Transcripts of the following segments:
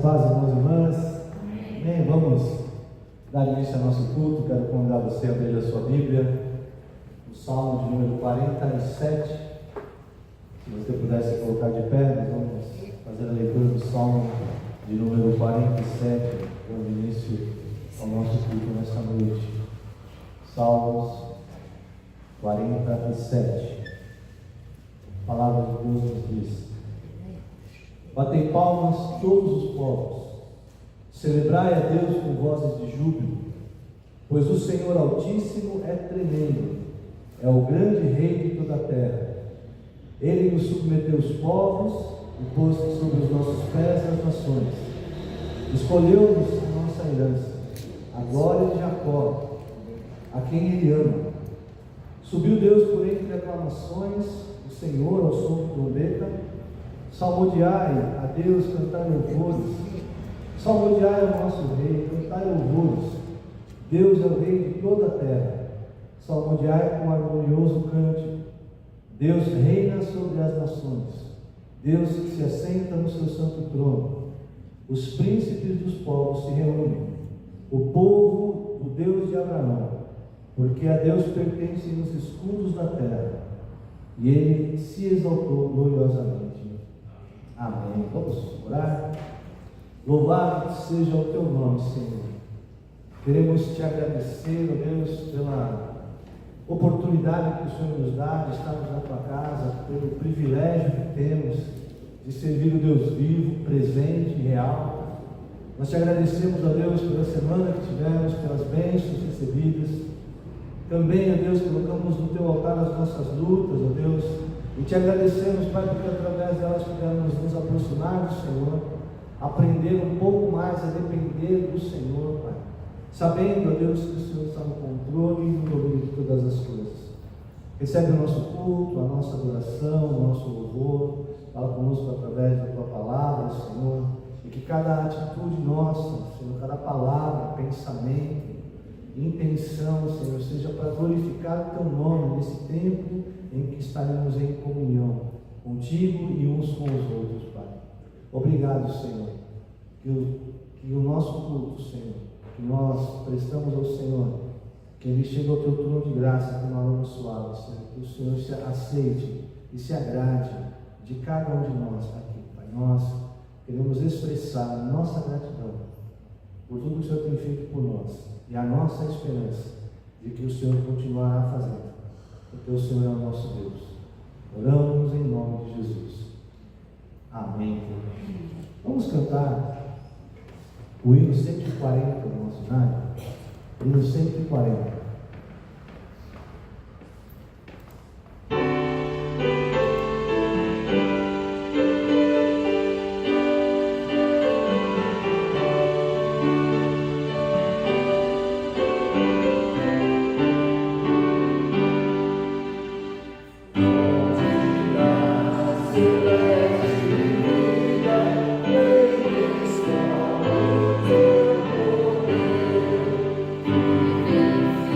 paz, irmãos e irmãs. Amém. Vamos dar início ao nosso culto. Quero convidar você a abrir a sua Bíblia, o Salmo de número 47. Se você pudesse colocar de pé, nós vamos fazer a leitura do Salmo de número 47, dando início ao nosso culto nesta noite. Salmos 47. A palavra de Deus nos diz: batei palmas todos os povos, celebrai a Deus com vozes de júbilo, pois o Senhor Altíssimo é tremendo, é o grande Rei de toda a terra. Ele nos submeteu os povos e pôs sobre os nossos pés as nações. Escolheu-nos a nossa herança, a glória de Jacó, a quem Ele ama. Subiu Deus por entre aclamações, o Senhor ao som de trombeta. Salmodiai a Deus, cantai louvores. Salmodiai ao nosso Rei, cantai louvores. Deus é o Rei de toda a terra. Salmodiai com harmonioso cântico. Deus reina sobre as nações. Deus se assenta no seu santo trono. Os príncipes dos povos se reúnem. O povo do Deus de Abraão, porque a Deus pertencem os escudos da terra, e Ele se exaltou gloriosamente. Amém. Vamos orar. Louvado seja o Teu nome, Senhor. Queremos Te agradecer, ó Deus, pela oportunidade que o Senhor nos dá de estarmos na Tua casa, pelo privilégio que temos de servir o Deus vivo, presente e real. Nós Te agradecemos, ó Deus, pela semana que tivemos, pelas bênçãos recebidas. Também, ó Deus, colocamos no Teu altar as nossas lutas, ó Deus, e Te agradecemos, Pai, porque através delas pudemos nos aproximar do Senhor, aprender um pouco mais a depender do Senhor, Pai, sabendo, ó Deus, que o Senhor está no controle e no domínio de todas as coisas. Recebe o nosso culto, a nossa adoração, o nosso louvor. Fala conosco através da Tua palavra, Senhor, e que cada atitude nossa, Senhor, cada palavra, pensamento, intenção, Senhor, seja para glorificar o Teu nome nesse tempo em que estaremos em comunhão contigo e uns com os outros, Pai. Obrigado, Senhor, que o nosso culto, Senhor, que nós prestamos ao Senhor, que Ele chegue ao Teu trono de graça com uma alma suave, Senhor, que o Senhor se aceite e se agrade de cada um de nós aqui, Pai. Nós queremos expressar a nossa gratidão por tudo que o Senhor tem feito por nós e a nossa esperança de que o Senhor continuará fazendo, porque o Senhor é o nosso Deus. Oramos em nome de Jesus. Amém. Vamos cantar o hino 140 do nosso cenário. Hino 140. Thank you.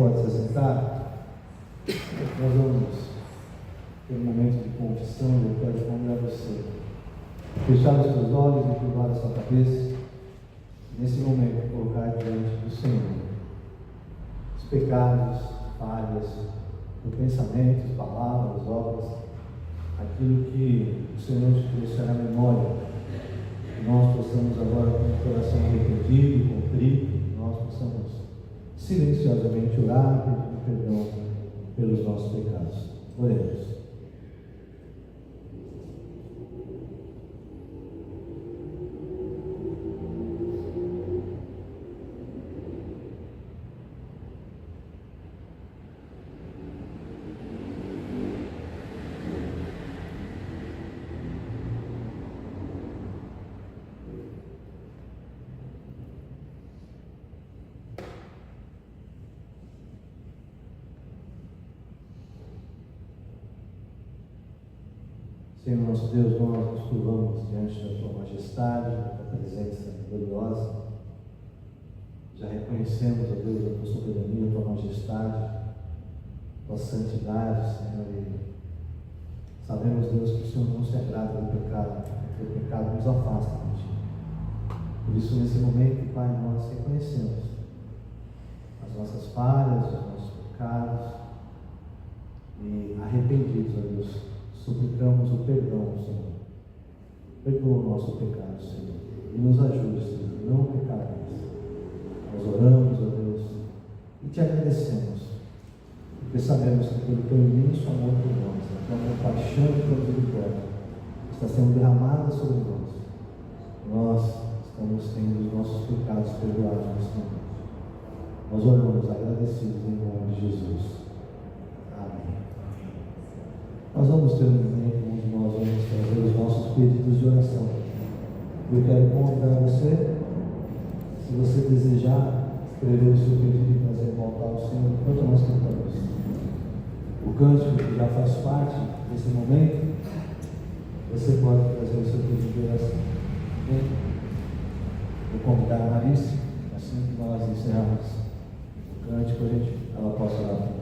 pode se assentar. Nós vamos ter um momento de confissão e eu quero convidar você a fechar os seus olhos e curvar a sua cabeça. Nesse momento, colocar diante do Senhor os pecados, falhas, do pensamento, palavras, obras, aquilo que o Senhor te trouxe à memória, que nós possamos agora, com o coração arrependido e contrito, nós possamos silenciosamente orar e pedir perdão pelos nossos pecados. Oremos. Senhor nosso Deus, nós nos curvamos diante da Tua majestade, da Tua presença gloriosa. Já reconhecemos, ó Deus, a Tua soberania, a Tua majestade, a Tua santidade, Senhor, e sabemos, Deus, que o Senhor não se agrada do pecado, porque o pecado nos afasta de Ti. Por isso, nesse momento, Pai, nós reconhecemos as nossas falhas, os nossos pecados, e arrependidos, ó Deus, suplicamos o perdão, Senhor. Perdoa o nosso pecado, Senhor, e nos ajude, Senhor, a não pecar mais. Nós oramos, ó Deus, e te agradecemos, porque sabemos que pelo Teu imenso amor por nós, a Tua compaixão e Tua misericórdia está sendo derramada sobre nós. Nós estamos tendo os nossos pecados perdoados nesse momento. Nós oramos agradecidos em nome de Jesus. Nós vamos ter um momento onde nós vamos fazer os nossos pedidos de oração. Eu quero convidar você, se você desejar, escrever o seu pedido e trazer em altar ao Senhor, enquanto nós cantamos. O cântico que já faz parte desse momento, você pode trazer o seu pedido de oração. Okay? Vou convidar a Marice, assim que nós encerrarmos o cântico, ela possa orar por nós.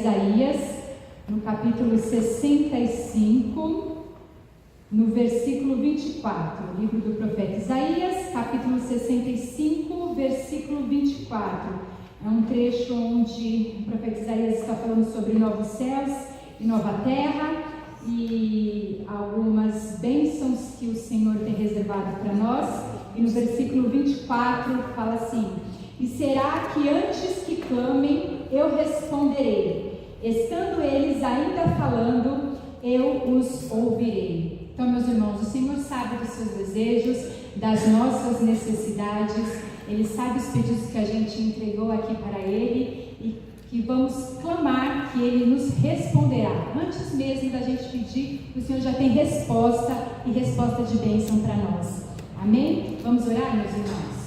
Isaías, no capítulo 65, no versículo 24, livro do profeta Isaías, capítulo 65, versículo 24. É um trecho onde o profeta Isaías está falando sobre novos céus e nova terra e algumas bênçãos que o Senhor tem reservado para nós. E no versículo 24 fala assim: e será que antes que clamem, eu responderei, estando eles ainda falando, eu os ouvirei. Então, meus irmãos, o Senhor sabe dos seus desejos, das nossas necessidades, Ele sabe os pedidos que a gente entregou aqui para Ele e que vamos clamar que Ele nos responderá. Antes mesmo da gente pedir, o Senhor já tem resposta e resposta de bênção para nós. Amém? Vamos orar, meus irmãos?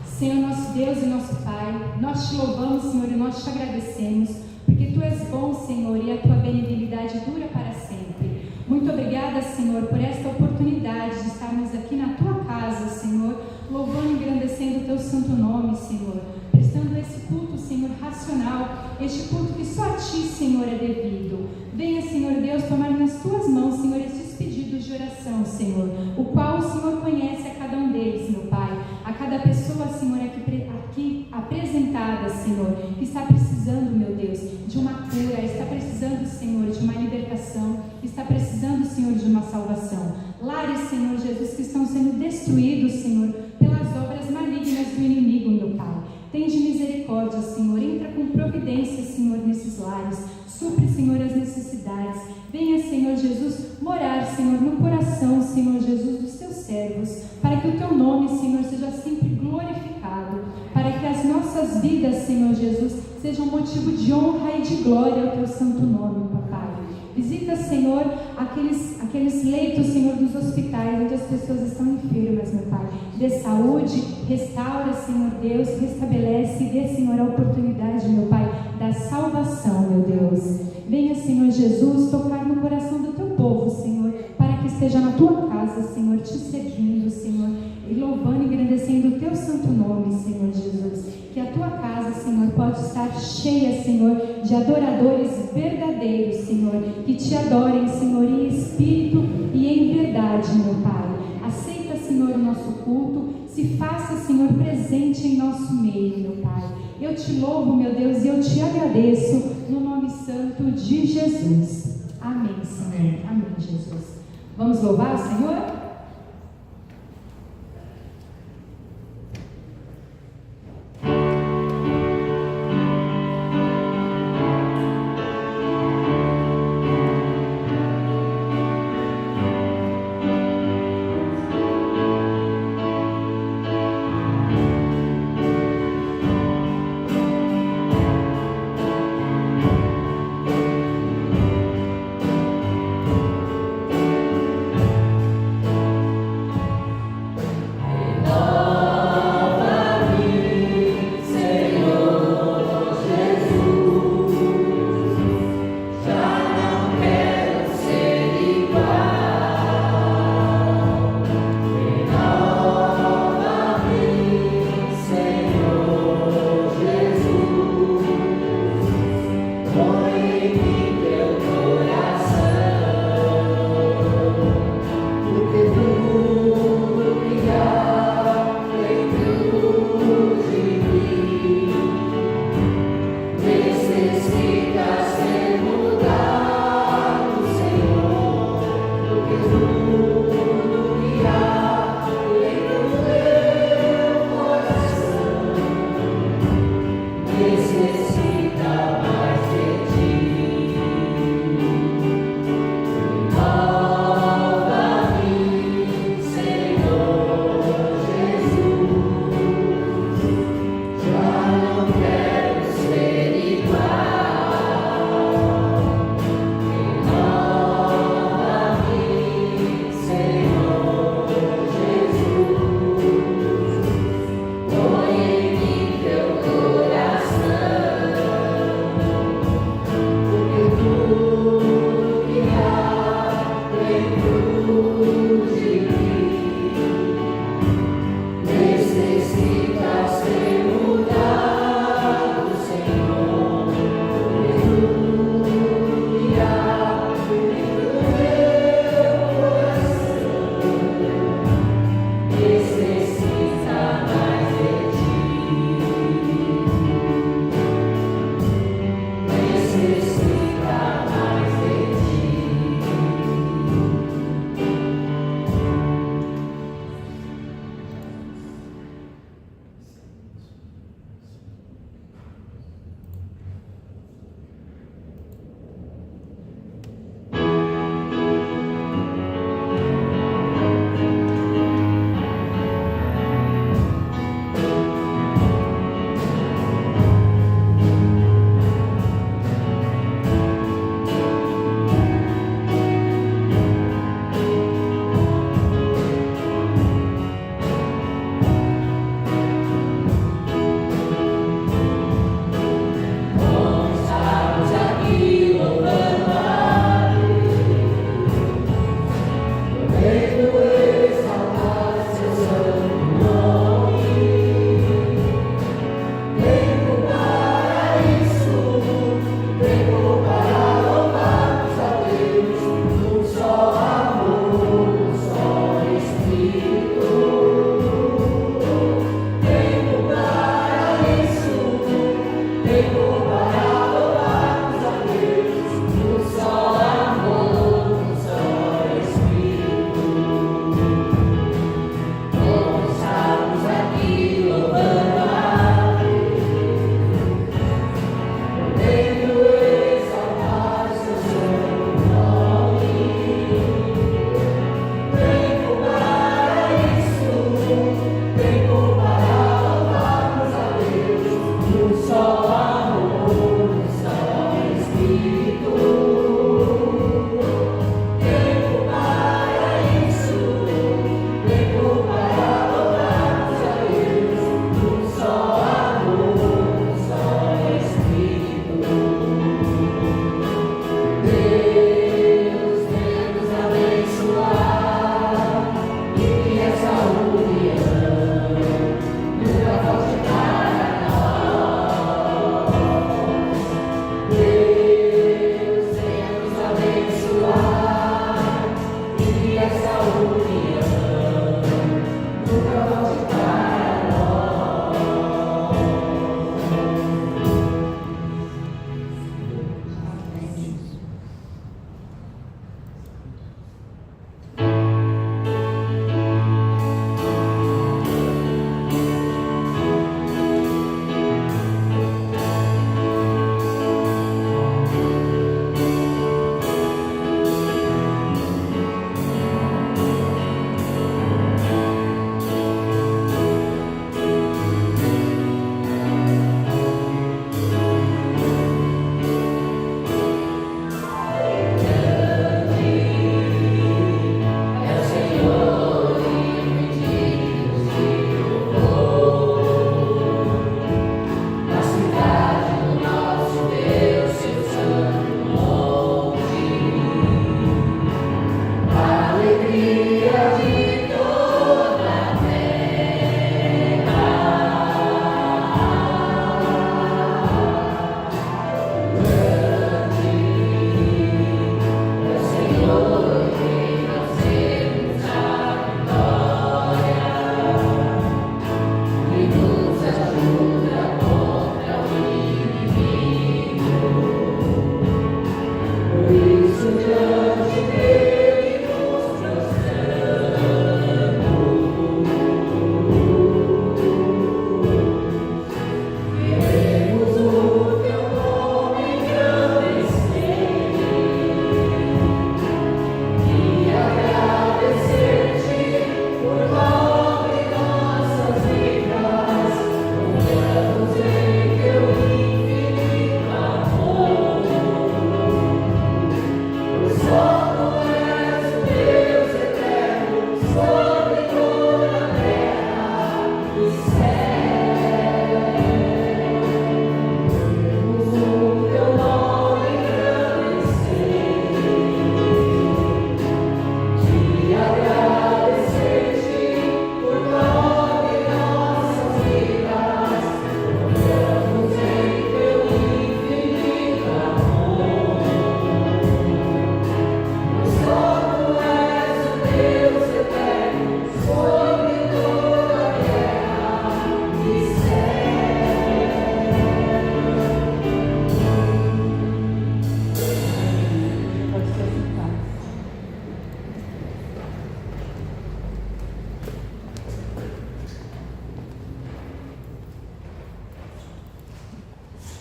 Senhor, nosso Deus e nosso Pai, nós te louvamos, Senhor, e nós te agradecemos, porque Tu és bom, Senhor, e a Tua benignidade dura para sempre. Muito obrigada, Senhor, por esta oportunidade de estarmos aqui na Tua casa, Senhor, louvando e engrandecendo o Teu santo nome, Senhor, prestando esse culto, Senhor, racional, este culto que só a Ti, Senhor, é devido. Venha, Senhor Deus, tomar nas Tuas mãos, Senhor, esses pedidos de oração, Senhor, o qual o Senhor conhece a cada um deles, meu Pai, a cada pessoa, Senhor, aqui apresentada, Senhor, que está precisando, meu Deus, de uma cura, está precisando, Senhor, de uma libertação, está precisando, Senhor, de uma salvação. Lares, Senhor Jesus, que estão sendo destruídos, Senhor, pelas obras malignas do inimigo, meu Pai. Tende misericórdia, Senhor, entra com providência, Senhor, nesses lares, supre, Senhor, as necessidades. Venha, Senhor Jesus, morar, Senhor, no coração, Senhor Jesus, dos Teus servos, para que o Teu nome, Senhor, seja sempre glorificado, para que as nossas vidas, Senhor Jesus, sejam motivo de honra e de glória ao Teu santo nome, Papai. Visita, Senhor, aqueles leitos, Senhor, dos hospitais, onde as pessoas estão enfermas, meu Pai. Dê saúde, restaura, Senhor Deus, restabelece e dê, Senhor, a oportunidade, meu Pai, da salvação, meu Deus. Venha, Senhor Jesus, tocar no coração do Teu povo, Senhor, para que esteja na Tua casa, Senhor, Te servindo, Senhor, e louvando e engrandecendo o Teu santo nome, Senhor Jesus. Que a Tua casa, Senhor, pode estar cheia, Senhor, de adoradores verdadeiros, Senhor, que Te adorem, Senhor, em espírito e em verdade, meu Pai. Aceita, Senhor, o nosso culto, se faça, Senhor, presente em nosso meio, meu Pai. Eu Te louvo, meu Deus, e eu Te agradeço no nome santo de Jesus. Amém, Senhor. Amém, Jesus. Vamos louvar o Senhor?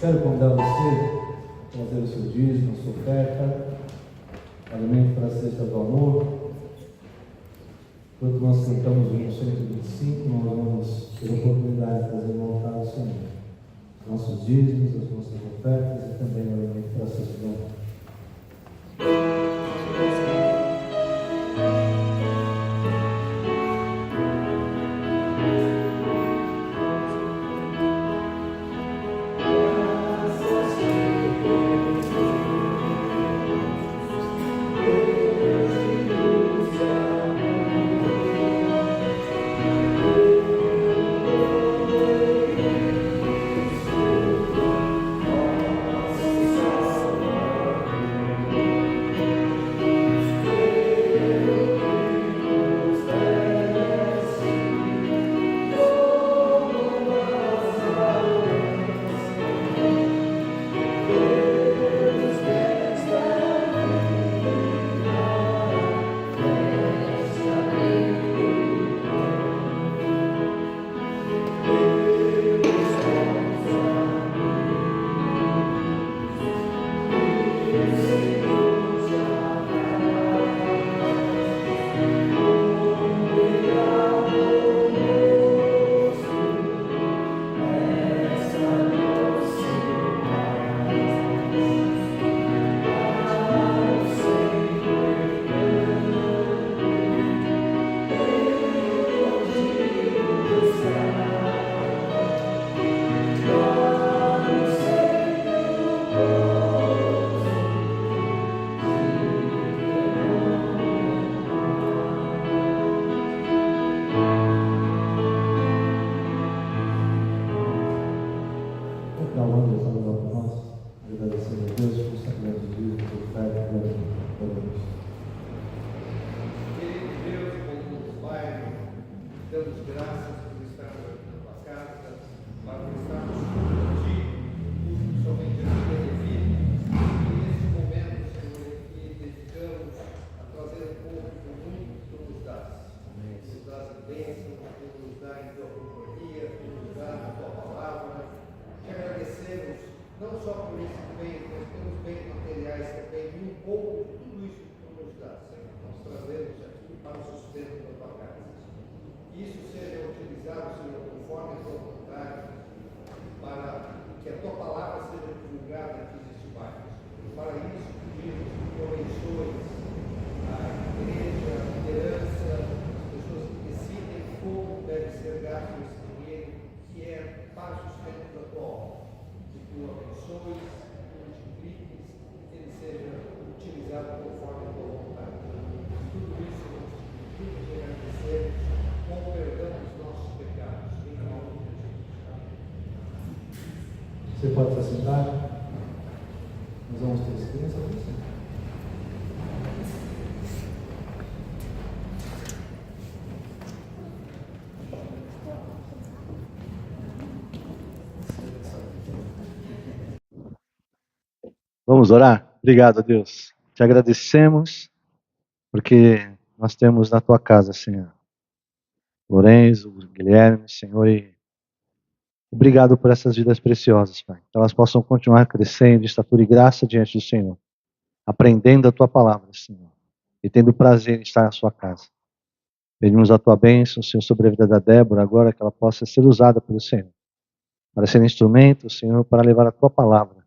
Quero convidar você a trazer o seu dízimo, a sua oferta, alimento para a cesta do amor. Enquanto nós cantamos o hino 125, nós vamos ter a oportunidade de fazer um altar ao Senhor. Os nossos dízimos, as nossas ofertas e também o alimento para a cesta do amor. Você pode se assentar? Nós vamos ter experiência com você. Vamos orar? Obrigado a Deus. Te agradecemos porque nós temos na tua casa, Senhor, Lourenço, Guilherme, Senhor, e obrigado por essas vidas preciosas, Pai. Que elas possam continuar crescendo em estatura e graça diante do Senhor, aprendendo a tua palavra, Senhor, e tendo prazer em estar na sua casa. Pedimos a tua bênção, Senhor, sobre a vida da Débora, agora que ela possa ser usada pelo Senhor, para ser instrumento, Senhor, para levar a tua palavra,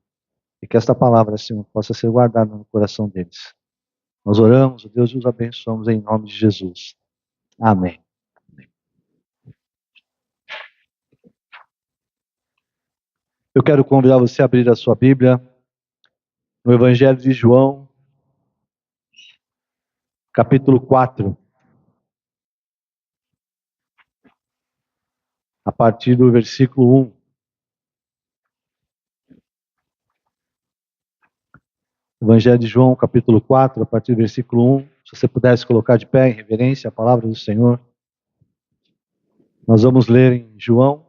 e que esta palavra, Senhor, possa ser guardada no coração deles. Nós oramos, ó Deus, e os abençoamos em nome de Jesus. Amém. Eu quero convidar você a abrir a sua Bíblia no Evangelho de João, capítulo 4. A partir do versículo 1. Evangelho de João, capítulo 4, a partir do versículo 1. Se você pudesse colocar de pé em reverência à palavra do Senhor. Nós vamos ler em João,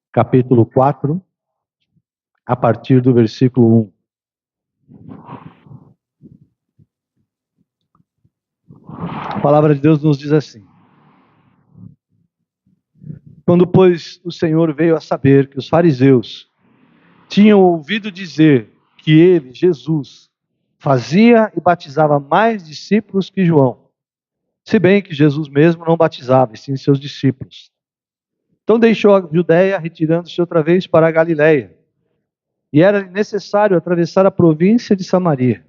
capítulo 4, a partir do versículo 1. A palavra de Deus nos diz assim: quando, pois, o Senhor veio a saber que os fariseus tinham ouvido dizer que ele, Jesus, fazia e batizava mais discípulos que João, se bem que Jesus mesmo não batizava, e sim seus discípulos. Então deixou a Judéia, retirando-se outra vez para a Galiléia, e era necessário atravessar a província de Samaria.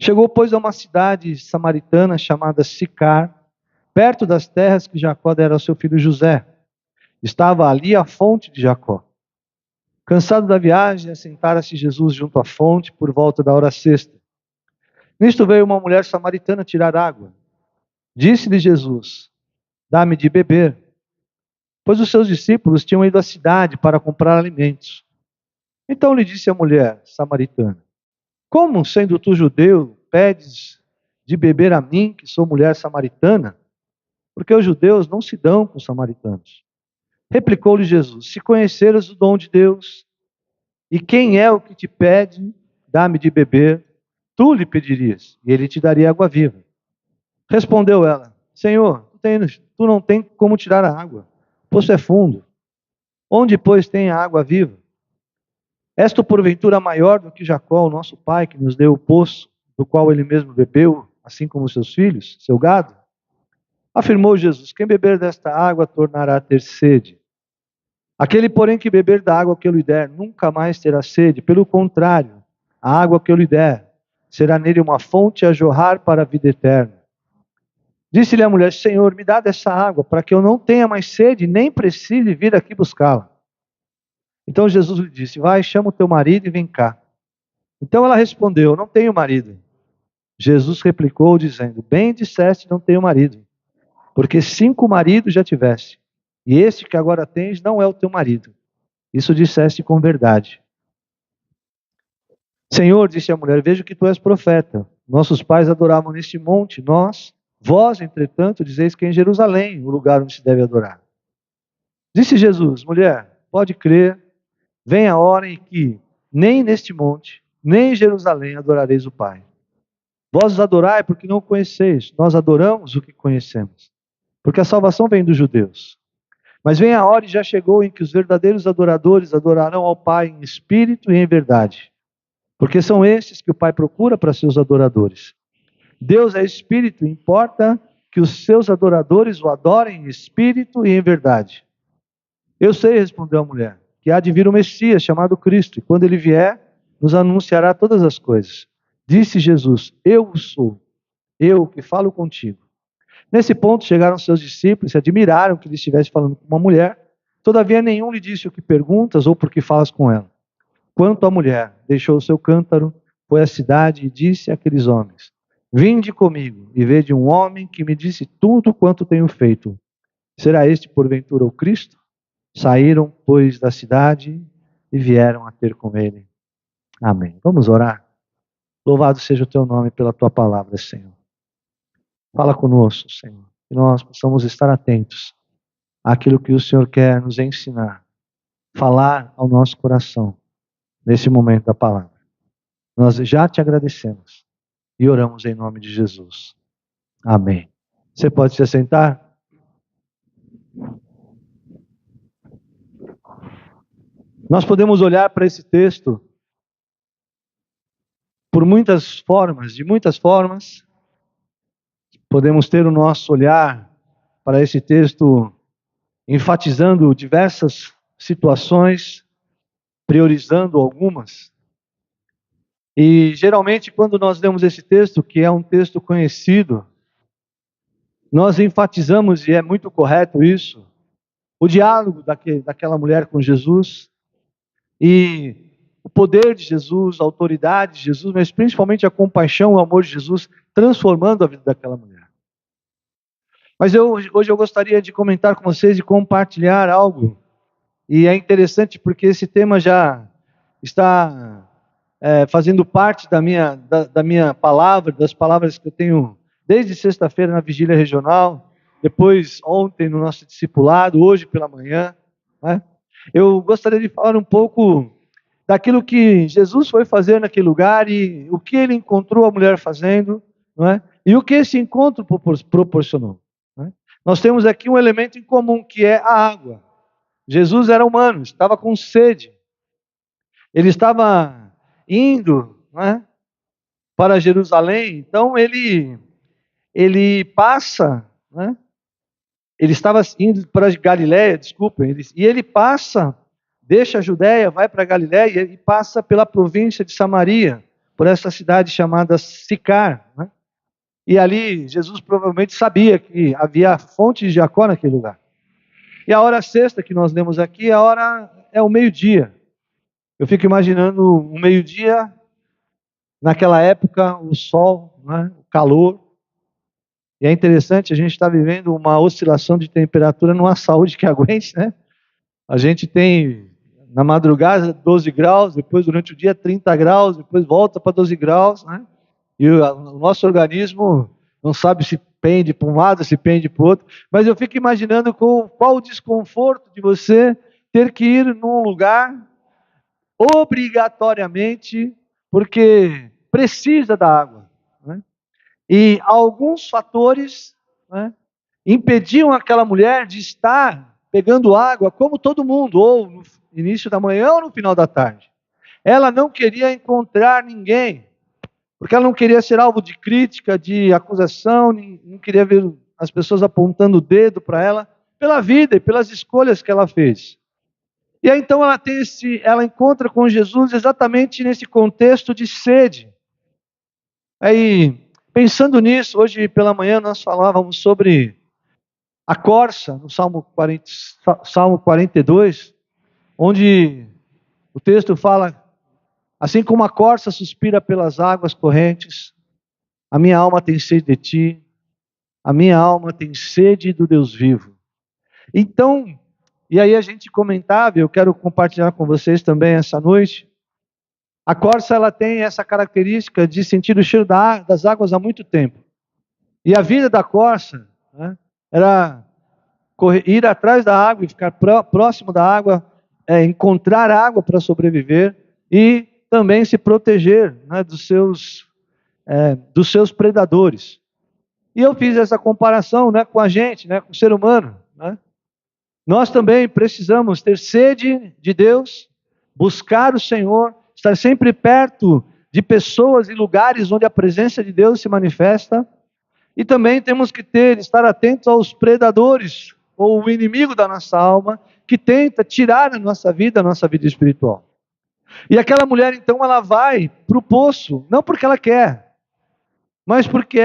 Chegou, pois, a uma cidade samaritana chamada Sicar, perto das terras que Jacó dera ao seu filho José. Estava ali a fonte de Jacó. Cansado da viagem, assentara-se Jesus junto à fonte por volta da hora sexta. Nisto veio uma mulher samaritana tirar água. Disse-lhe Jesus: dá-me de beber. Pois os seus discípulos tinham ido à cidade para comprar alimentos. Então lhe disse a mulher samaritana: como, sendo tu judeu, pedes de beber a mim, que sou mulher samaritana? Porque os judeus não se dão com os samaritanos. Replicou-lhe Jesus: se conheceras o dom de Deus, e quem é o que te pede, dá-me de beber, tu lhe pedirias, e ele te daria água viva. Respondeu ela: Senhor, tu não tens como tirar a água, o poço é fundo. Onde, pois, tem a água viva? És tu porventura maior do que Jacó, o nosso pai, que nos deu o poço, do qual ele mesmo bebeu, assim como seus filhos, seu gado? Afirmou Jesus: quem beber desta água tornará a ter sede. Aquele, porém, que beber da água que eu lhe der, nunca mais terá sede. Pelo contrário, a água que eu lhe der será nele uma fonte a jorrar para a vida eterna. Disse-lhe a mulher: Senhor, me dá dessa água, para que eu não tenha mais sede, nem precise vir aqui buscá-la. Então Jesus lhe disse: vai, chama o teu marido e vem cá. Então ela respondeu: não tenho marido. Jesus replicou, dizendo: bem disseste, não tenho marido, porque 5 maridos já tiveste, e este que agora tens não é o teu marido. Isso disseste com verdade. Senhor, disse a mulher, vejo que tu és profeta. Nossos pais adoravam neste monte, vós, entretanto, dizeis que é em Jerusalém o lugar onde se deve adorar. Disse Jesus: mulher, pode crer, vem a hora em que nem neste monte, nem em Jerusalém adorareis o Pai. Vós os adorai porque não o conheceis, nós adoramos o que conhecemos, porque a salvação vem dos judeus. Mas vem a hora e já chegou em que os verdadeiros adoradores adorarão ao Pai em espírito e em verdade, porque são estes que o Pai procura para seus adoradores. Deus é espírito, importa que os seus adoradores o adorem em espírito e em verdade. Eu sei, respondeu a mulher, que há de vir o Messias, chamado Cristo, e quando ele vier, nos anunciará todas as coisas. Disse Jesus: eu sou, eu que falo contigo. Nesse ponto chegaram seus discípulos e se admiraram que ele estivesse falando com uma mulher. Todavia nenhum lhe disse o que perguntas ou por que falas com ela. Quanto à mulher, deixou o seu cântaro, foi à cidade e disse àqueles homens: vinde comigo e vede um homem que me disse tudo quanto tenho feito. Será este porventura o Cristo? Saíram, pois, da cidade e vieram a ter com ele. Amém. Vamos orar? Louvado seja o teu nome pela tua palavra, Senhor. Fala conosco, Senhor, que nós possamos estar atentos àquilo que o Senhor quer nos ensinar, falar ao nosso coração nesse momento da palavra. Nós já te agradecemos e oramos em nome de Jesus. Amém. Você pode se assentar? Nós podemos olhar para esse texto por muitas formas, de muitas formas. Podemos ter o nosso olhar para esse texto enfatizando diversas situações, priorizando algumas. E geralmente quando nós lemos esse texto, que é um texto conhecido, nós enfatizamos, e é muito correto isso, o diálogo daquela mulher com Jesus, e o poder de Jesus, a autoridade de Jesus, mas principalmente a compaixão, o amor de Jesus, transformando a vida daquela mulher. Mas hoje eu gostaria de comentar com vocês e compartilhar algo, e é interessante porque esse tema já está fazendo parte da minha palavra, das palavras que eu tenho desde sexta-feira na vigília regional, depois ontem no nosso discipulado, hoje pela manhã, né? Eu gostaria de falar um pouco daquilo que Jesus foi fazer naquele lugar e o que ele encontrou a mulher fazendo, não é? E o que esse encontro proporcionou. Não é? Nós temos aqui um elemento em comum, que é a água. Jesus era humano, estava com sede. Ele estava indo, não é, para Jerusalém, então ele passa, né? Ele estava indo para Galiléia, desculpa, e ele passa, deixa a Judéia, vai para Galiléia e passa pela província de Samaria, por essa cidade chamada Sicar, né? E ali Jesus provavelmente sabia que havia a fonte de Jacó naquele lugar. E a hora sexta que nós lemos aqui, a hora é o meio-dia. Eu fico imaginando um meio-dia, naquela época, o sol, né, o calor. E é interessante, a gente está vivendo uma oscilação de temperatura numa saúde que aguente, né? A gente tem, na madrugada, 12 graus, depois durante o dia 30 graus, depois volta para 12 graus, né? E o nosso organismo não sabe se pende para um lado, se pende para o outro. Mas eu fico imaginando qual o desconforto de você ter que ir num lugar obrigatoriamente, porque precisa da água, né? E alguns fatores, né, impediam aquela mulher de estar pegando água como todo mundo, ou no início da manhã ou no final da tarde. Ela não queria encontrar ninguém, porque ela não queria ser alvo de crítica, de acusação, não queria ver as pessoas apontando o dedo para ela, pela vida e pelas escolhas que ela fez. E aí então ela encontra com Jesus exatamente nesse contexto de sede. Aí, pensando nisso, hoje pela manhã nós falávamos sobre a corça, no Salmo 42, onde o texto fala: assim como a corça suspira pelas águas correntes, a minha alma tem sede de ti, a minha alma tem sede do Deus vivo. Então, e aí a gente comentava, eu quero compartilhar com vocês também essa noite, a corça ela tem essa característica de sentir o cheiro das águas há muito tempo. E a vida da corça, né, era ir atrás da água e ficar próximo da água, encontrar água para sobreviver e também se proteger, né, dos seus predadores. E eu fiz essa comparação, né, com a gente, né, com o ser humano, né? Nós também precisamos ter sede de Deus, buscar o Senhor, estar sempre perto de pessoas e lugares onde a presença de Deus se manifesta. E também temos que estar atentos aos predadores, ou o inimigo da nossa alma, que tenta tirar a nossa vida espiritual. E aquela mulher, então, ela vai para o poço, não porque ela quer, mas porque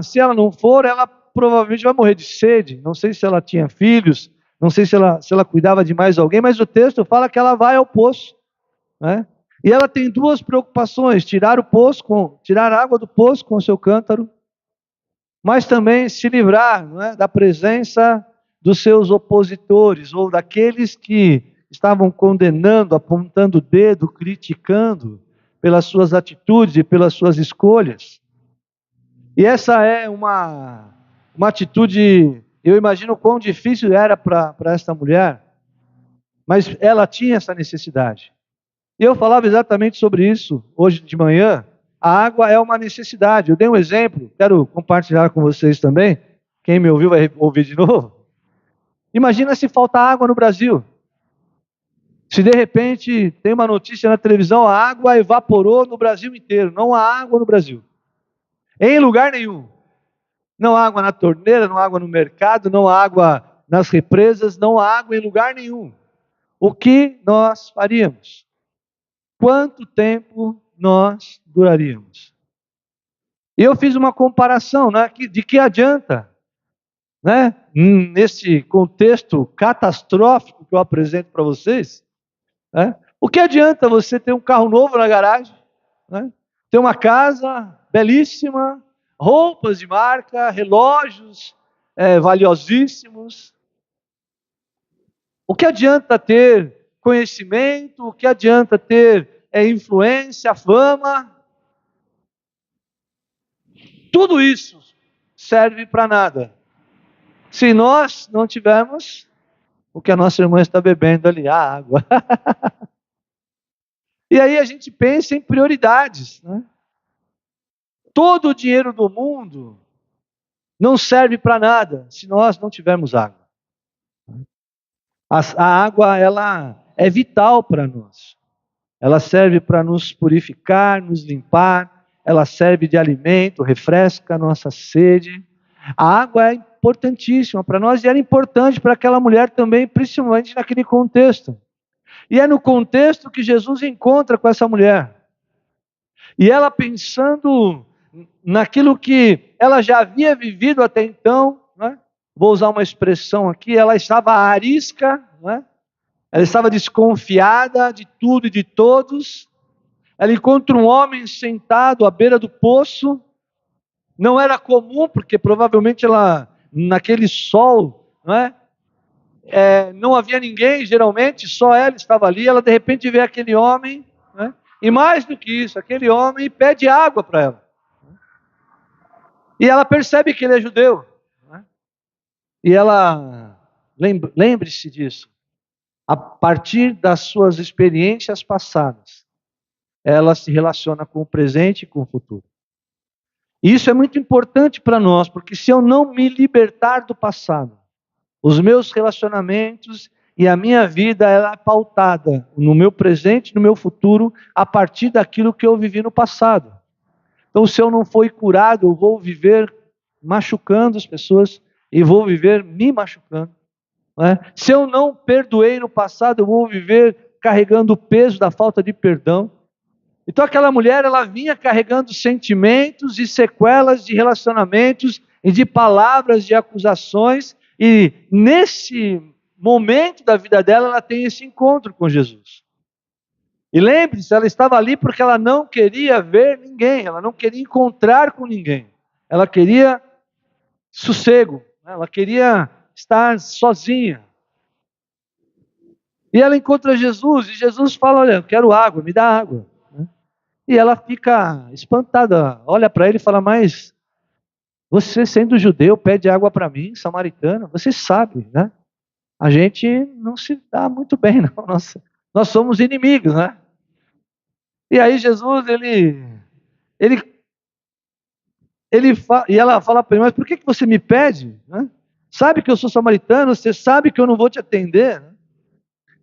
se ela não for, ela provavelmente vai morrer de sede. Não sei se ela tinha filhos, não sei se ela cuidava de mais alguém, mas o texto fala que ela vai ao poço, né? E ela tem duas preocupações: tirar a água do poço com o seu cântaro, mas também se livrar, não é, da presença dos seus opositores, ou daqueles que estavam condenando, apontando o dedo, criticando pelas suas atitudes e pelas suas escolhas. E essa é uma atitude, eu imagino quão difícil era para esta mulher, mas ela tinha essa necessidade. E eu falava exatamente sobre isso hoje de manhã. A água é uma necessidade. Eu dei um exemplo, quero compartilhar com vocês também. Quem me ouviu vai ouvir de novo. Imagina se faltar água no Brasil. Se de repente tem uma notícia na televisão, a água evaporou no Brasil inteiro. Não há água no Brasil. Em lugar nenhum. Não há água na torneira, não há água no mercado, não há água nas represas, não há água em lugar nenhum. O que nós faríamos? Quanto tempo nós duraríamos? E eu fiz uma comparação, né, de que adianta, né, nesse contexto catastrófico que eu apresento para vocês, né, o que adianta você ter um carro novo na garagem, né, ter uma casa belíssima, roupas de marca, relógios valiosíssimos? O que adianta ter conhecimento? O que adianta ter influência, fama? Tudo isso serve para nada se nós não tivermos o que a nossa irmã está bebendo ali, a água. E aí a gente pensa em prioridades, né? Todo o dinheiro do mundo não serve para nada se nós não tivermos água. A água, ela é vital para nós. Ela serve para nos purificar, nos limpar, ela serve de alimento, refresca a nossa sede. A água é importantíssima para nós e era importante para aquela mulher também, principalmente naquele contexto. E é no contexto que Jesus encontra com essa mulher. E ela pensando naquilo que ela já havia vivido até então, né? Vou usar uma expressão aqui, ela estava arisca, né? Ela estava desconfiada de tudo e de todos. Ela encontra um homem sentado à beira do poço. Não era comum, porque provavelmente ela, naquele sol, né? Não havia ninguém, geralmente, só ela estava ali. Ela de repente vê aquele homem, né? E mais do que isso, aquele homem pede água para ela. E ela percebe que ele é judeu, né? E ela, lembre-se disso, a partir das suas experiências passadas, ela se relaciona com o presente e com o futuro. E isso é muito importante para nós, porque se eu não me libertar do passado, os meus relacionamentos e a minha vida, ela é pautada no meu presente e no meu futuro, a partir daquilo que eu vivi no passado. Então, se eu não fui curado, eu vou viver machucando as pessoas e vou viver me machucando. Né? Se eu não perdoei no passado, eu vou viver carregando o peso da falta de perdão. Então aquela mulher, ela vinha carregando sentimentos e sequelas de relacionamentos e de palavras de acusações, e nesse momento da vida dela, ela tem esse encontro com Jesus. E lembre-se, ela estava ali porque ela não queria ver ninguém, ela não queria encontrar com ninguém, ela queria sossego, ela queria estar sozinha. E ela encontra Jesus, e Jesus fala: olha, eu quero água, me dá água. E ela fica espantada, olha para ele e fala: mas você sendo judeu pede água para mim, samaritano? Você sabe, né? A gente não se dá muito bem, não. Nós somos inimigos, né? E aí Jesus, e ela fala para ele: mas por que você me pede? Né? Sabe que eu sou samaritano, você sabe que eu não vou te atender, né?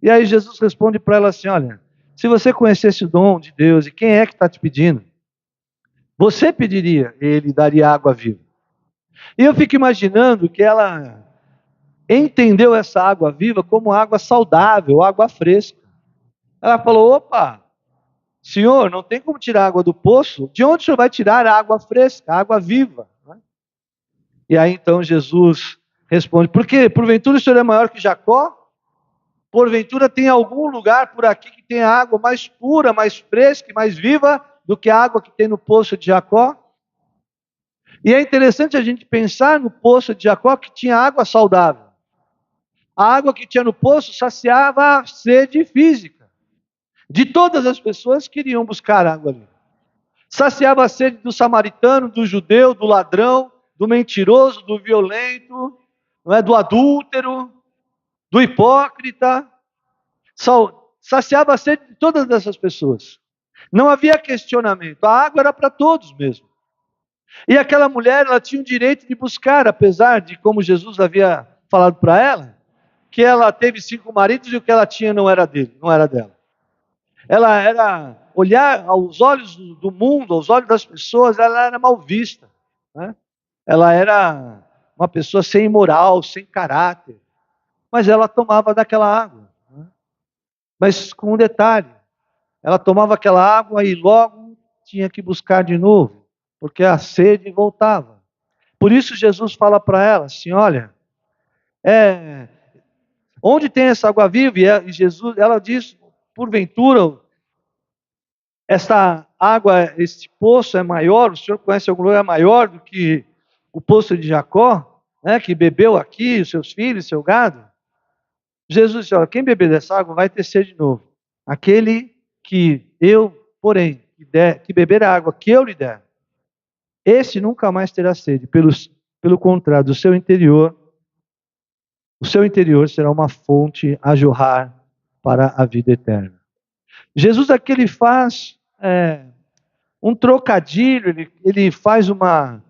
E aí Jesus responde para ela assim: olha, se você conhecesse o dom de Deus e quem é que está te pedindo, você pediria, ele daria água viva. E eu fico imaginando que ela entendeu essa água viva como água saudável, água fresca. Ela falou: opa, Senhor, não tem como tirar água do poço? De onde o Senhor vai tirar a água fresca, a água viva? E aí então Jesus responde: porque porventura o Senhor é maior que Jacó? Porventura tem algum lugar por aqui que tem água mais pura, mais fresca e mais viva do que a água que tem no poço de Jacó? E é interessante a gente pensar no poço de Jacó, que tinha água saudável. A água que tinha no poço saciava a sede física de todas as pessoas que iriam buscar água ali. Saciava a sede do samaritano, do judeu, do ladrão, do mentiroso, do violento, não é, do adúltero, do hipócrita. saciava a sede de todas essas pessoas. Não havia questionamento, a água era para todos mesmo. E aquela mulher, ela tinha o direito de buscar, apesar de, como Jesus havia falado para ela, que ela teve 5 maridos e o que ela tinha não era dele, não era dela. Ela era, olhar aos olhos do mundo, aos olhos das pessoas, ela era mal vista, né? Ela era uma pessoa sem moral, sem caráter, mas ela tomava daquela água, né? Mas com um detalhe, ela tomava aquela água e logo tinha que buscar de novo, porque a sede voltava. Por isso Jesus fala para ela assim, olha, onde tem essa água viva? E Jesus, ela diz, porventura, esta água, este poço é maior, o senhor conhece algum lugar maior do que o poço de Jacó, né, que bebeu aqui, os seus filhos, seu gado? Jesus disse, olha, quem beber dessa água vai ter sede de novo. Aquele que eu, porém, que beber a água que eu lhe der, esse nunca mais terá sede. Pelo contrário, o seu interior será uma fonte a jorrar para a vida eterna. Jesus aqui ele faz um trocadilho, ele faz uma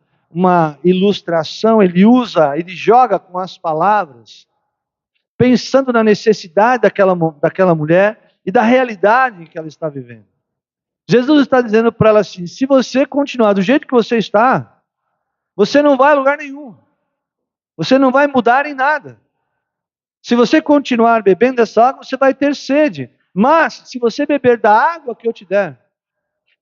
ilustração, ele joga com as palavras, pensando na necessidade daquela mulher e da realidade que ela está vivendo. Jesus está dizendo para ela assim, se você continuar do jeito que você está, você não vai a lugar nenhum. Você não vai mudar em nada. Se você continuar bebendo dessa água, você vai ter sede. Mas, se você beber da água que eu te der,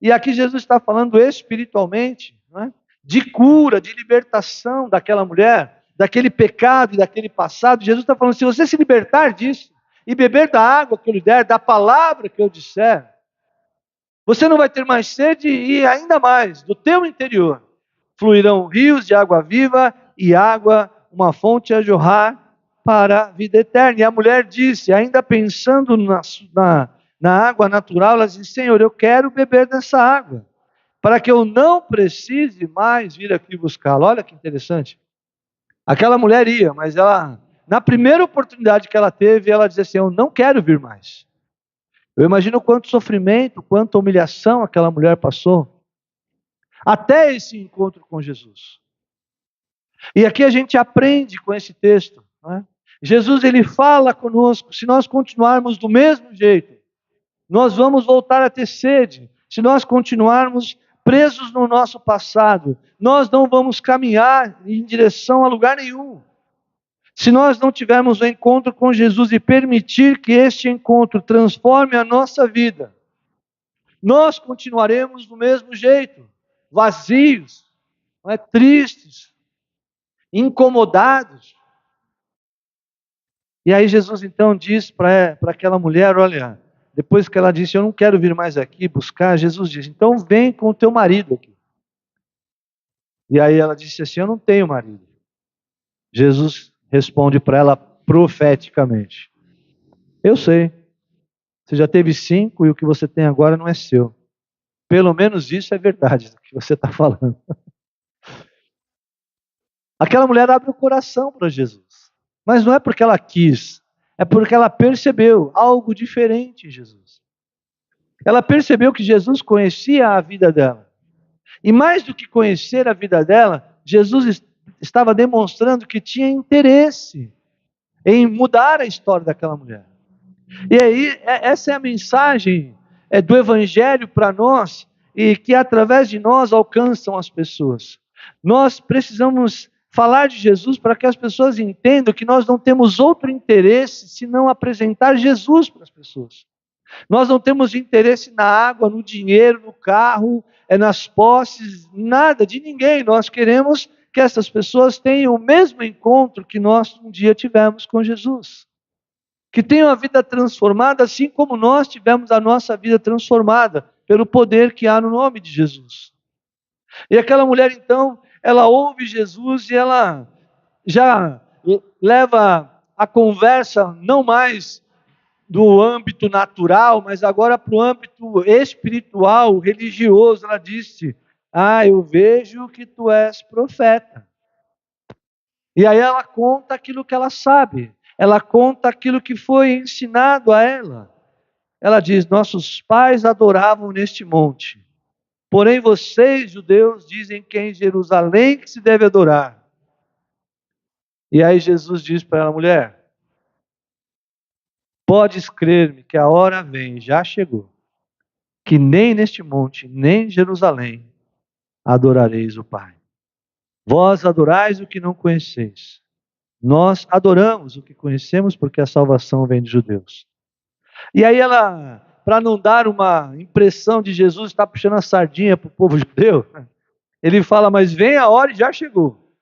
e aqui Jesus está falando espiritualmente, né, de cura, de libertação daquela mulher, daquele pecado e daquele passado. Jesus está falando, se você se libertar disso, e beber da água que eu lhe der, da palavra que eu disser, você não vai ter mais sede e ainda mais, do teu interior, fluirão rios de água viva e água, uma fonte a jorrar para a vida eterna. E a mulher disse, ainda pensando na água natural, ela disse, Senhor, eu quero beber dessa água, para que eu não precise mais vir aqui buscá-la. Olha que interessante. Aquela mulher ia, mas ela, na primeira oportunidade que ela teve, ela disse assim, eu não quero vir mais. Eu imagino quanto sofrimento, quanta humilhação aquela mulher passou, até esse encontro com Jesus. E aqui a gente aprende com esse texto, né? Jesus ele fala conosco, se nós continuarmos do mesmo jeito, nós vamos voltar a ter sede. Se nós continuarmos presos no nosso passado, nós não vamos caminhar em direção a lugar nenhum. Se nós não tivermos um encontro com Jesus e permitir que este encontro transforme a nossa vida, nós continuaremos do mesmo jeito, vazios, tristes, incomodados. E aí Jesus então diz para aquela mulher, olha, depois que ela disse, eu não quero vir mais aqui buscar, Jesus diz, então vem com o teu marido aqui. E aí ela disse assim, eu não tenho marido. Jesus responde para ela profeticamente, eu sei, você já teve 5 e o que você tem agora não é seu. Pelo menos isso é verdade, do que você está falando. Aquela mulher abre o coração para Jesus, mas não é porque ela quis, é porque ela percebeu algo diferente em Jesus. Ela percebeu que Jesus conhecia a vida dela. E mais do que conhecer a vida dela, Jesus estava demonstrando que tinha interesse em mudar a história daquela mulher. E aí, essa é a mensagem do Evangelho para nós, e que através de nós alcançam as pessoas. Nós precisamos falar de Jesus para que as pessoas entendam que nós não temos outro interesse senão apresentar Jesus para as pessoas. Nós não temos interesse na água, no dinheiro, no carro, nas posses, nada de ninguém. Nós queremos que essas pessoas tenham o mesmo encontro que nós um dia tivemos com Jesus. Que tenham a vida transformada assim como nós tivemos a nossa vida transformada pelo poder que há no nome de Jesus. E aquela mulher então, ela ouve Jesus e ela já leva a conversa não mais do âmbito natural, mas agora para o âmbito espiritual, religioso. Ela disse, eu vejo que tu és profeta. E aí ela conta aquilo que ela sabe, ela conta aquilo que foi ensinado a ela. ela diz: nossos pais adoravam neste monte, porém vocês, judeus, dizem que é em Jerusalém que se deve adorar. E aí Jesus diz para ela: mulher, podes crer-me que a hora vem, já chegou, que nem neste monte, nem em Jerusalém adorareis o Pai. Vós adorais o que não conheceis. Nós adoramos o que conhecemos, porque a salvação vem dos judeus. E aí ela, para não dar uma impressão de Jesus estar puxando a sardinha para o povo judeu, ele fala: mas vem a hora e já chegou,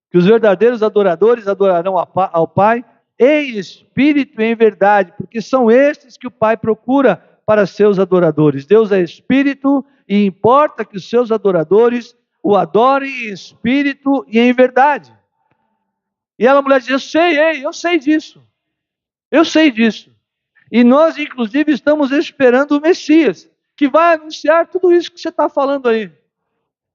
que os verdadeiros adoradores adorarão ao Pai em espírito e em verdade, porque são estes que o Pai procura para seus adoradores. Deus é espírito e importa que os seus adoradores o adorem em espírito e em verdade. E ela, mulher, diz: eu sei disso. Eu sei disso. E nós, inclusive, estamos esperando o Messias, que vai anunciar tudo isso que você está falando aí.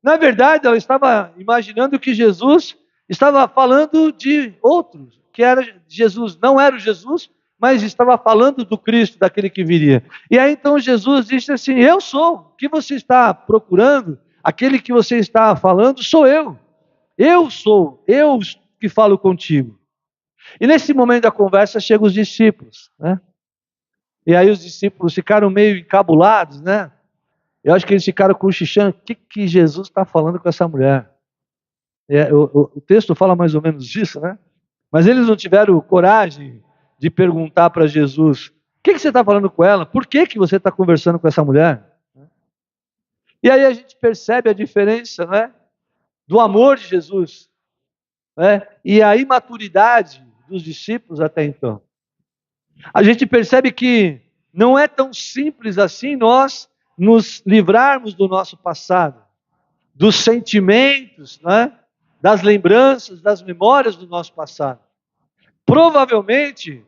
Na verdade, ela estava imaginando que Jesus estava falando de outros, que era Jesus, não era o Jesus, mas estava falando do Cristo, daquele que viria. E aí então Jesus disse assim: eu sou, o que você está procurando, aquele que você está falando, sou eu. Eu sou, eu que falo contigo. E nesse momento da conversa chegam os discípulos, né? E aí os discípulos ficaram meio encabulados, né? Eu acho que eles ficaram cochichando: o que Jesus está falando com essa mulher? O texto fala mais ou menos disso, né? Mas eles não tiveram coragem de perguntar para Jesus: o que você está falando com ela? Por que você está conversando com essa mulher? E aí a gente percebe a diferença, né, do amor de Jesus, né, e a imaturidade dos discípulos até então. A gente percebe que não é tão simples assim nós nos livrarmos do nosso passado, dos sentimentos, né, das lembranças, das memórias do nosso passado. Provavelmente,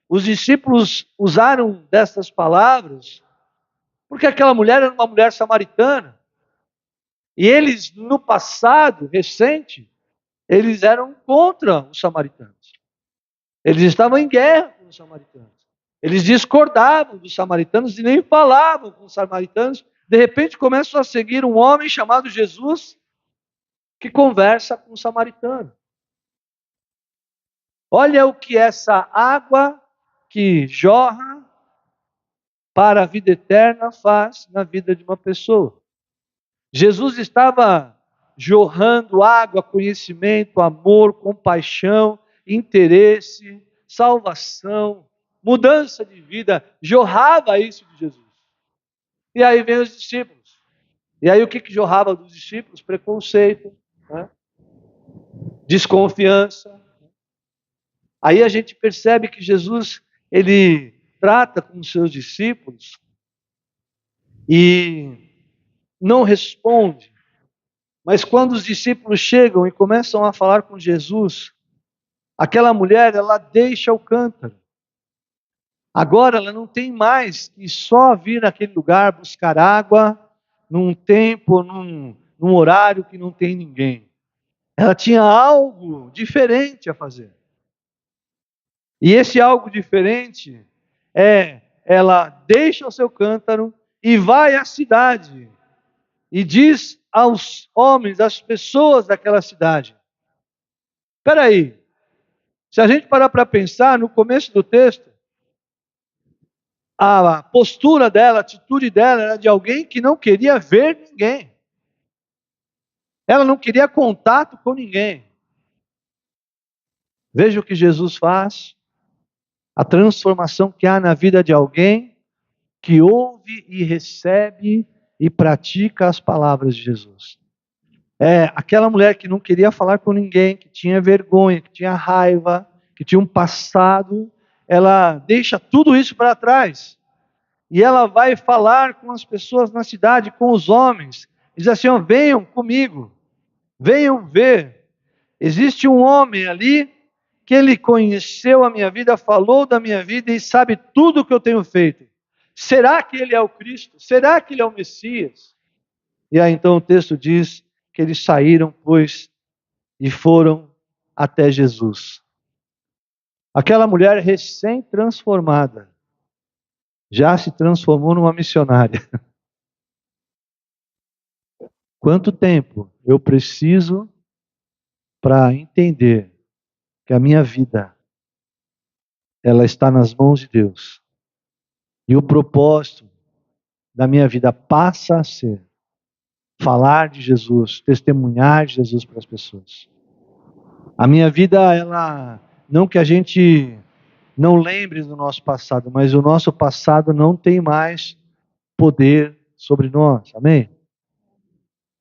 os discípulos usaram dessas palavras porque aquela mulher era uma mulher samaritana. E eles, no passado recente, eles eram contra os samaritanos. Eles estavam em guerra com os samaritanos. Eles discordavam dos samaritanos e nem falavam com os samaritanos. De repente começam a seguir um homem chamado Jesus, que conversa com o samaritano. Olha o que essa água que jorra para a vida eterna faz na vida de uma pessoa. Jesus estava jorrando água, conhecimento, amor, compaixão, interesse, salvação, mudança de vida, jorrava isso de Jesus. E aí vem os discípulos. E aí o que jorrava dos discípulos? Preconceito, né? Desconfiança. Aí a gente percebe que Jesus, ele trata com os seus discípulos e não responde. Mas quando os discípulos chegam e começam a falar com Jesus, aquela mulher, ela deixa o cântaro. Agora ela não tem mais que só vir naquele lugar buscar água, num tempo, num horário que não tem ninguém. Ela tinha algo diferente a fazer. E esse algo diferente ela deixa o seu cântaro e vai à cidade e diz aos homens, às pessoas daquela cidade: espera aí, se a gente parar para pensar, no começo do texto, a postura dela, a atitude dela era de alguém que não queria ver ninguém. Ela não queria contato com ninguém. Veja o que Jesus faz, a transformação que há na vida de alguém que ouve e recebe e pratica as palavras de Jesus. Aquela mulher que não queria falar com ninguém, que tinha vergonha, que tinha raiva, que tinha um passado, ela deixa tudo isso para trás. E ela vai falar com as pessoas na cidade, com os homens. Diz assim: venham comigo, venham ver. Existe um homem ali que ele conheceu a minha vida, falou da minha vida e sabe tudo o que eu tenho feito. Será que ele é o Cristo? Será que ele é o Messias? E aí então o texto diz que eles saíram, pois, e foram até Jesus. Aquela mulher recém-transformada, já se transformou numa missionária. Quanto tempo eu preciso para entender que a minha vida, ela está nas mãos de Deus. E o propósito da minha vida passa a ser falar de Jesus, testemunhar de Jesus para as pessoas. A minha vida, ela, não que a gente não lembre do nosso passado, mas o nosso passado não tem mais poder sobre nós, amém?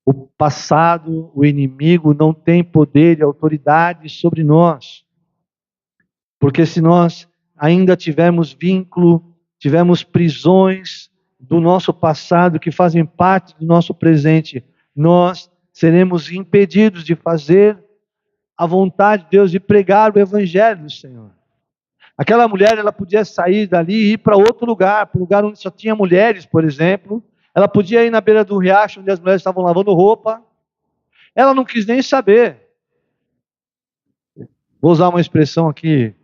O passado, o inimigo não tem poder e autoridade sobre nós. Porque se nós ainda tivermos vínculo, tivermos prisões do nosso passado que fazem parte do nosso presente, nós seremos impedidos de fazer a vontade de Deus, de pregar o evangelho do Senhor. Aquela mulher, ela podia sair dali e ir para outro lugar, para um lugar onde só tinha mulheres, por exemplo. Ela podia ir na beira do riacho, onde as mulheres estavam lavando roupa. Ela não quis nem saber. Vou usar uma expressão aqui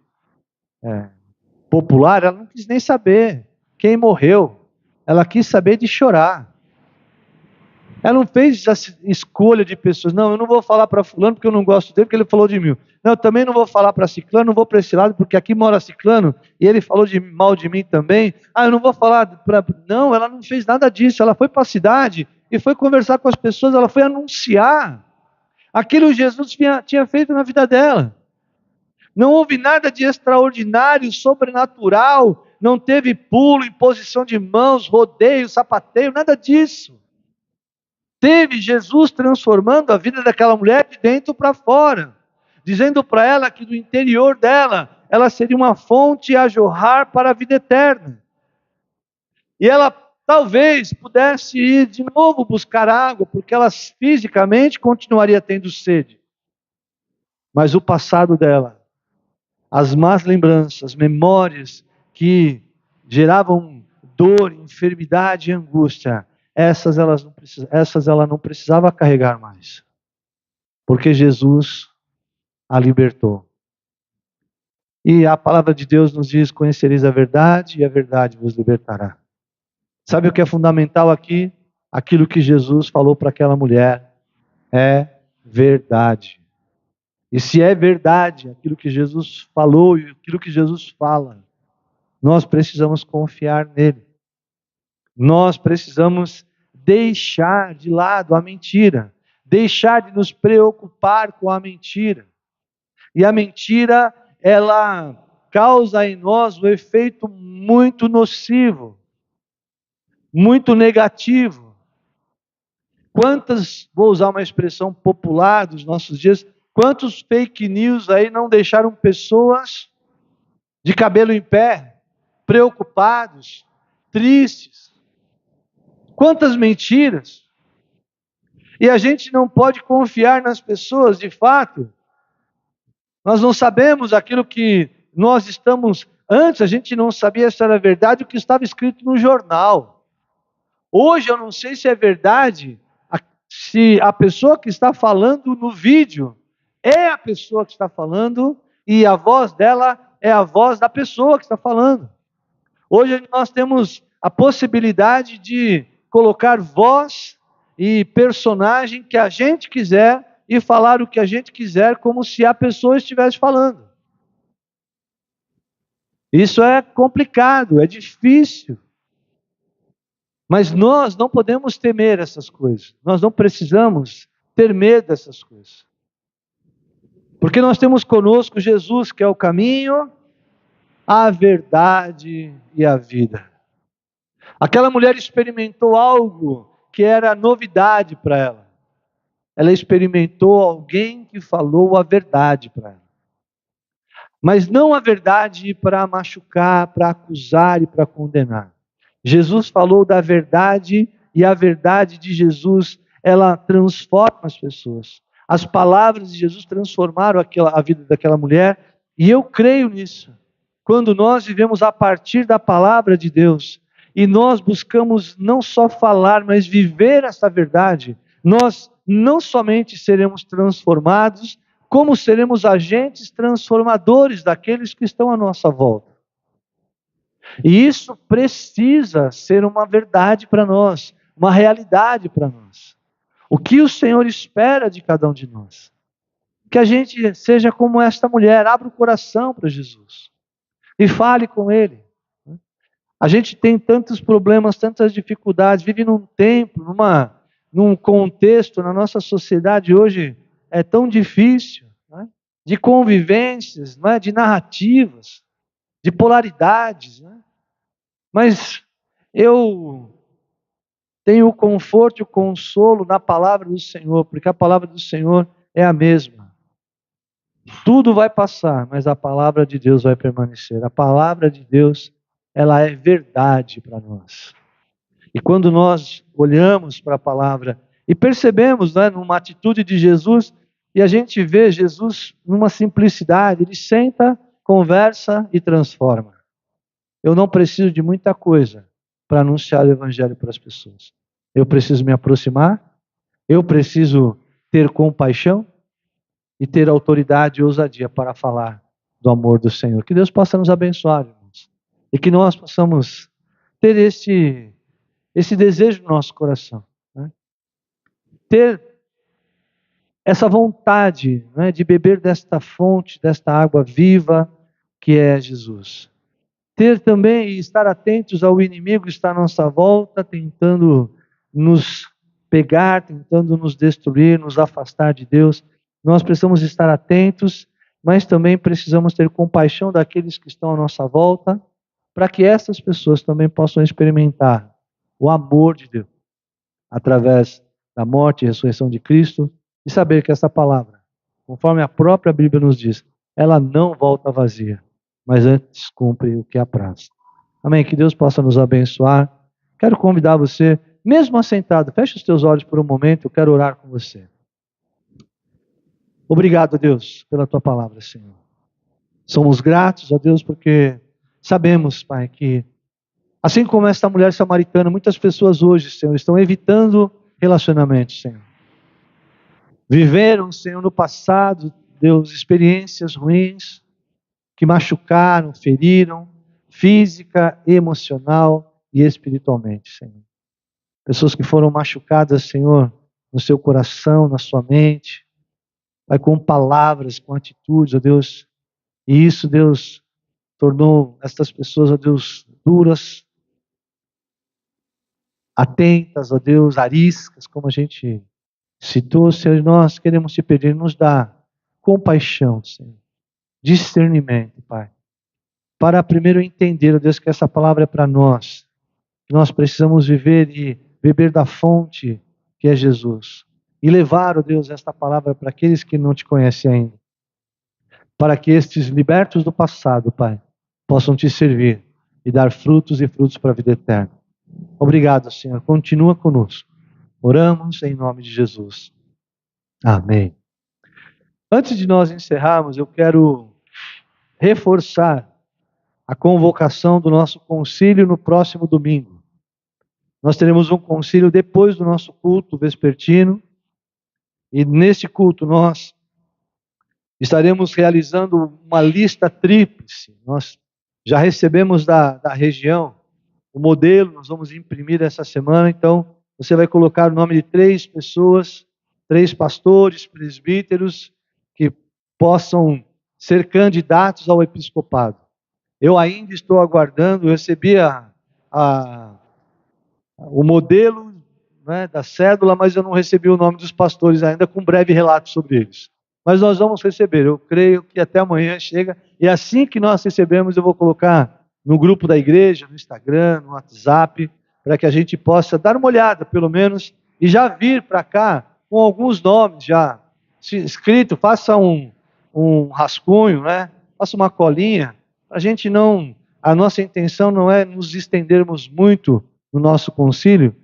popular, ela não quis nem saber quem morreu. Ela quis saber de chorar. Ela não fez a escolha de pessoas. Não, eu não vou falar para fulano porque eu não gosto dele, porque ele falou de mim. Não, eu também não vou falar para ciclano, não vou para esse lado, porque aqui mora ciclano, e ele falou mal de mim também. Ah, eu não vou falar para... Não, ela não fez nada disso. Ela foi para a cidade e foi conversar com as pessoas, ela foi anunciar aquilo que Jesus tinha feito na vida dela. Não houve nada de extraordinário, sobrenatural, não teve pulo, imposição de mãos, rodeio, sapateio, nada disso. Teve Jesus transformando a vida daquela mulher de dentro para fora, dizendo para ela que do interior dela, ela seria uma fonte a jorrar para a vida eterna. E ela talvez pudesse ir de novo buscar água, porque ela fisicamente continuaria tendo sede. Mas o passado dela, as más lembranças, memórias que geravam dor, enfermidade e angústia, essas ela não precisava carregar mais. Porque Jesus a libertou. E a palavra de Deus nos diz: conhecereis a verdade e a verdade vos libertará. Sabe o que é fundamental aqui? Aquilo que Jesus falou para aquela mulher é verdade. E se é verdade aquilo que Jesus falou e aquilo que Jesus fala, nós precisamos confiar nele. Nós precisamos deixar de lado a mentira, deixar de nos preocupar com a mentira. E a mentira, ela causa em nós um efeito muito nocivo, muito negativo. Vou usar uma expressão popular dos nossos dias, quantos fake news aí não deixaram pessoas de cabelo em pé, preocupados, tristes? Quantas mentiras! E a gente não pode confiar nas pessoas, de fato. Nós não sabemos aquilo que nós estamos... Antes a gente não sabia se era verdade o que estava escrito no jornal. Hoje eu não sei se é verdade, se a pessoa que está falando no vídeo é a pessoa que está falando e a voz dela é a voz da pessoa que está falando. Hoje nós temos a possibilidade de colocar voz e personagem que a gente quiser e falar o que a gente quiser como se a pessoa estivesse falando. Isso é complicado, é difícil. Mas nós não podemos temer essas coisas. Nós não precisamos ter medo dessas coisas. Porque nós temos conosco Jesus, que é o caminho, a verdade e a vida. Aquela mulher experimentou algo que era novidade para ela. Ela experimentou alguém que falou a verdade para ela. Mas não a verdade para machucar, para acusar e para condenar. Jesus falou da verdade e a verdade de Jesus, ela transforma as pessoas. As palavras de Jesus transformaram a vida daquela mulher e eu creio nisso. Quando nós vivemos a partir da palavra de Deus, e nós buscamos não só falar, mas viver essa verdade, nós não somente seremos transformados, como seremos agentes transformadores daqueles que estão à nossa volta. E isso precisa ser uma verdade para nós, uma realidade para nós. O que o Senhor espera de cada um de nós? Que a gente seja como esta mulher, abra o coração para Jesus e fale com Ele. A gente tem tantos problemas, tantas dificuldades, vive num tempo, num contexto, na nossa sociedade hoje é tão difícil, né? De convivências, não é? De narrativas, de polaridades, né? Mas eu tenho o conforto e o consolo na palavra do Senhor, porque a palavra do Senhor é a mesma. Tudo vai passar, mas a palavra de Deus vai permanecer. A palavra de Deus, ela é verdade para nós. E quando nós olhamos para a palavra e percebemos, né, numa atitude de Jesus, e a gente vê Jesus numa simplicidade, ele senta, conversa e transforma. Eu não preciso de muita coisa para anunciar o evangelho para as pessoas. Eu preciso me aproximar, eu preciso ter compaixão e ter autoridade e ousadia para falar do amor do Senhor. Que Deus possa nos abençoar, irmãos. E que nós possamos ter esse desejo no nosso coração. Né? Ter essa vontade, né, de beber desta fonte, desta água viva que é Jesus. Ter também e estar atentos ao inimigo que está à nossa volta, tentando nos pegar, tentando nos destruir, nos afastar de Deus. Nós precisamos estar atentos, mas também precisamos ter compaixão daqueles que estão à nossa volta, para que essas pessoas também possam experimentar o amor de Deus, através da morte e ressurreição de Cristo, e saber que essa palavra, conforme a própria Bíblia nos diz, ela não volta vazia, mas antes cumpre o que apraz. Amém? Que Deus possa nos abençoar. Quero convidar você, mesmo assentado, feche os teus olhos por um momento, eu quero orar com você. Obrigado, Deus, pela tua palavra, Senhor. Somos gratos a Deus porque sabemos, Pai, que assim como esta mulher samaritana, muitas pessoas hoje, Senhor, estão evitando relacionamentos, Senhor. Viveram, Senhor, no passado, Deus, experiências ruins que machucaram, feriram, física, emocional e espiritualmente, Senhor. Pessoas que foram machucadas, Senhor, no seu coração, na sua mente, Pai, com palavras, com atitudes, ó Deus. E isso, Deus, tornou estas pessoas, ó Deus, duras, atentas, ó Deus, ariscas, como a gente citou, Senhor. Nós queremos te pedir, nos dá compaixão, Senhor, discernimento, Pai, para primeiro entender, ó Deus, que essa palavra é para nós, que nós precisamos viver e beber da fonte que é Jesus, e levar, ó Deus, esta palavra para aqueles que não te conhecem ainda, para que estes libertos do passado, Pai, possam te servir e dar frutos e frutos para a vida eterna. Obrigado, Senhor. Continua conosco. Oramos em nome de Jesus. Amém. Antes de nós encerrarmos, eu quero reforçar a convocação do nosso concílio no próximo domingo. Nós teremos um concílio depois do nosso culto vespertino, e neste culto nós estaremos realizando uma lista tríplice. Nós já recebemos da região o modelo, nós vamos imprimir essa semana, então você vai colocar o nome de 3 pessoas, 3 pastores, presbíteros, que possam ser candidatos ao episcopado. Eu ainda estou aguardando, eu recebi o modelo, né, da cédula, mas eu não recebi o nome dos pastores ainda, com um breve relato sobre eles. Mas nós vamos receber, eu creio que até amanhã chega, e assim que nós recebemos, eu vou colocar no grupo da igreja, no Instagram, no WhatsApp, para que a gente possa dar uma olhada, pelo menos, e já vir para cá com alguns nomes já escrito. Faça um rascunho, né? Faça uma colinha. A nossa intenção não é nos estendermos muito no nosso concílio,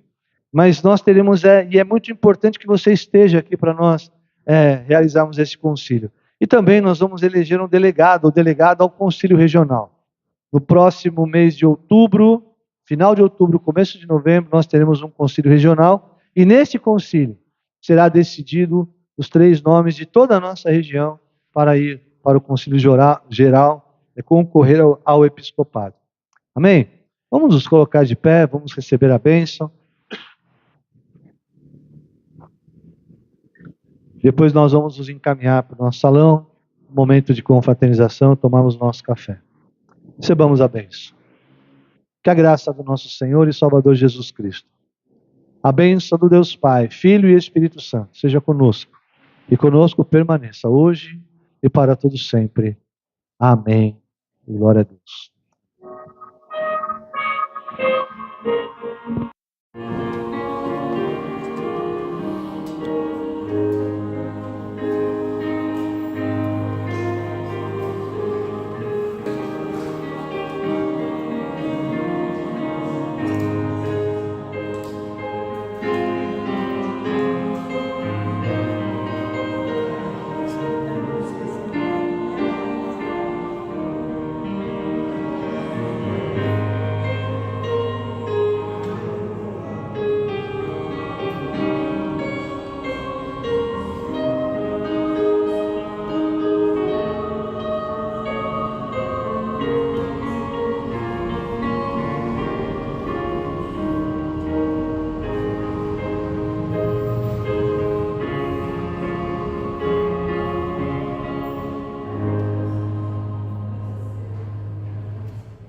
mas nós teremos, e é muito importante que você esteja aqui para nós realizarmos esse concílio. E também nós vamos eleger um delegado ou delegada ao concílio regional. No próximo mês de outubro, final de outubro, começo de novembro, nós teremos um concílio regional, e nesse concílio será decidido os 3 nomes de toda a nossa região para ir para o concílio geral, concorrer ao episcopado. Amém? Vamos nos colocar de pé, vamos receber a bênção. Depois nós vamos nos encaminhar para o nosso salão, momento de confraternização, tomarmos nosso café. Recebamos a bênção. Que a graça do nosso Senhor e Salvador Jesus Cristo, a bênção do Deus Pai, Filho e Espírito Santo, seja conosco, e conosco permaneça hoje e para todos sempre. Amém. E glória a Deus.